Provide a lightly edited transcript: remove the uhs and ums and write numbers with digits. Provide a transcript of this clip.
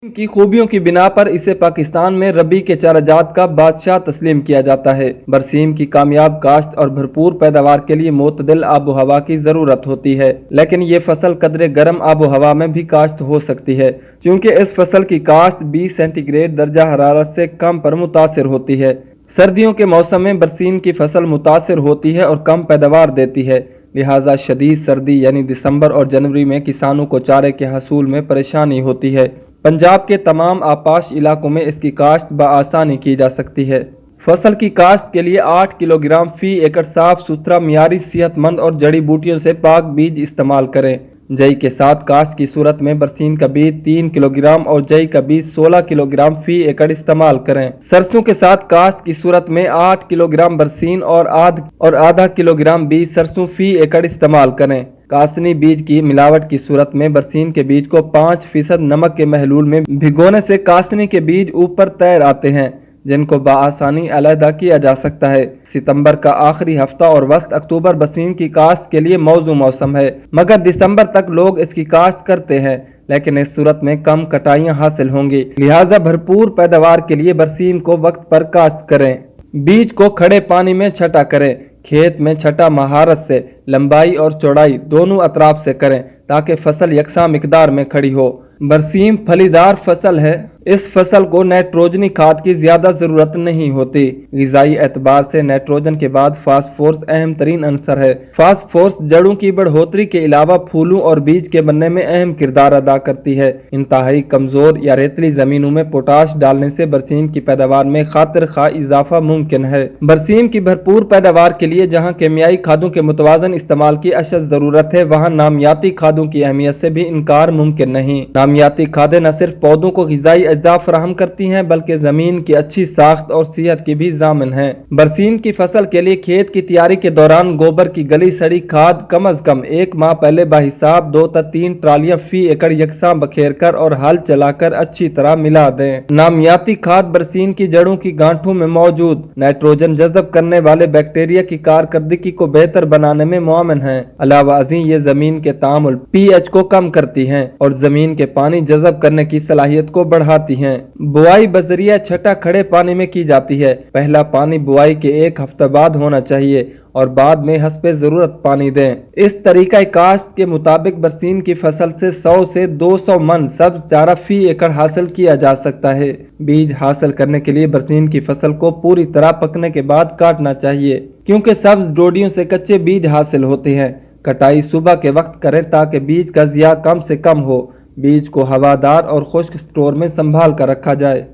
की खूबियों की बिना पर इसे पाकिस्तान में रबी के चाराजात का बादशाह तस्लीम किया जाता है। बरसीम की कामयाब काश्त और भरपूर पैदावार के लिए मोतदिल आबो हवा की जरूरत होती है, लेकिन ये फसल कदरे गर्म आबो हवा में भी काश्त हो सकती है, क्योंकि इस फसल की काश्त 20 सेंटीग्रेड दर्जा हरारत से कम पर मुतासिर होती है। सर्दियों के मौसम में बरसीम की फसल मुतासिर होती है और कम पैदावार देती है, लिहाजा शदीद सर्दी यानी दिसंबर और जनवरी में किसानों को चारे के हसूल में परेशानी होती है। पंजाब के तमाम आपाश इलाकों में इसकी काश्त बआसानी की जा सकती है। फसल की काश्त के लिए 8 किलोग्राम फी एकड़ साफ सुथरा मियारी सेहतमंद और जड़ी बूटियों से पाक बीज इस्तेमाल करें। जई के साथ काश्त की सूरत में बरसीन का बीज 3 किलोग्राम और जई का बीज 16 किलोग्राम फी एकड़ इस्तेमाल करें। सरसों के साथ काश्त की सूरत में 8 किलोग्राम बरसीन और आधा किलोग्राम बीज सरसों फी एकड़ इस्तेमाल करें। कासनी बीज की मिलावट की सूरत में बरसीन के बीज को 5% नमक के महलूल में भिगोने से कासनी के बीज ऊपर तैर आते हैं, जिनको बआसानी अलहदा किया जा सकता है। सितंबर का आखिरी हफ्ता और वस्त अक्टूबर बरसीन की काश्त के लिए मौजू मौसम है, मगर दिसंबर तक लोग इसकी काश्त करते हैं, लेकिन इस सूरत में कम कटाइयां हासिल होंगी, लिहाजा भरपूर पैदावार के लिए बरसीन को वक्त पर काश्त करें। बीज को खड़े पानी में छटा करें। खेत में छटा महारत से लंबाई और चौड़ाई दोनों अतराफ से करें, ताकि फसल यकसा मिकदार में खड़ी हो। बरसीम फलीदार फसल है, इस फसल को नाइट्रोजनी खाद की ज्यादा जरूरत नहीं होती। ग़िज़ाई एतबार से नाइट्रोजन के बाद फास्फोरस अहम तरीन अंसर है। फास्फोरस जड़ों की बढ़ोतरी के अलावा फूलों और बीज के बनने में अहम किरदार अदा करती है। इंतहाई कमजोर या रेतली जमीनों में पोटाश डालने से बरसीम की पैदावार में खातिर खा इजाफा मुमकिन है। बरसीम की भरपूर पैदावार के लिए जहाँ केमियाई खादों के मुतवाजन इस्तेमाल की अशद जरूरत है, वहाँ नामियाती खादों की अहमियत से भी इनकार मुमकिन नहीं। नामियाती खादें न सिर्फ पौधों को ग़िज़ाई अज्जा फराहम करती हैं, बल्कि जमीन की अच्छी साख्त और सेहत की भी जामिन हैं। बरसीम की फसल के लिए खेत की तैयारी के दौरान गोबर की गली सड़ी खाद कम अज कम 1 माह पहले बाहिसाब 2 से 3 ट्रालियां फी एकड़ यकसा बखेर कर और हल चलाकर अच्छी तरह मिला दें। नामियाती खाद बरसीम की जड़ों की गांठों में मौजूद नाइट्रोजन जज़ब करने वाले बैक्टीरिया की कारकर्दगी को बेहतर बनाने में मुआविन है। अलावा अज़ीं ये जमीन के तामुल pH को कम करती हैं और जमीन के पानी जज़ब करने की सलाहियत को बढ़ाती हैं। बुआई बजरिया छटा खड़े पानी में की जाती है। पहला पानी बुआई के 1 हफ्ते बाद होना चाहिए और बाद में हस्बे जरूरत पानी दें। इस तरीका काश्त के मुताबिक बरसीन की फसल से 100 से 200 मन सब्ज चारा फी एकड़ हासिल किया जा सकता है। बीज हासिल करने के लिए बरसीन की फसल को पूरी तरह पकने के बाद काटना चाहिए, क्योंकि सब्ज डोडियों से कच्चे बीज हासिल होते हैं। कटाई सुबह के वक्त करें ताकि बीज का ज़िया कम से कम हो। बीज को हवादार और खुश्क स्टोर में संभाल कर रखा जाए।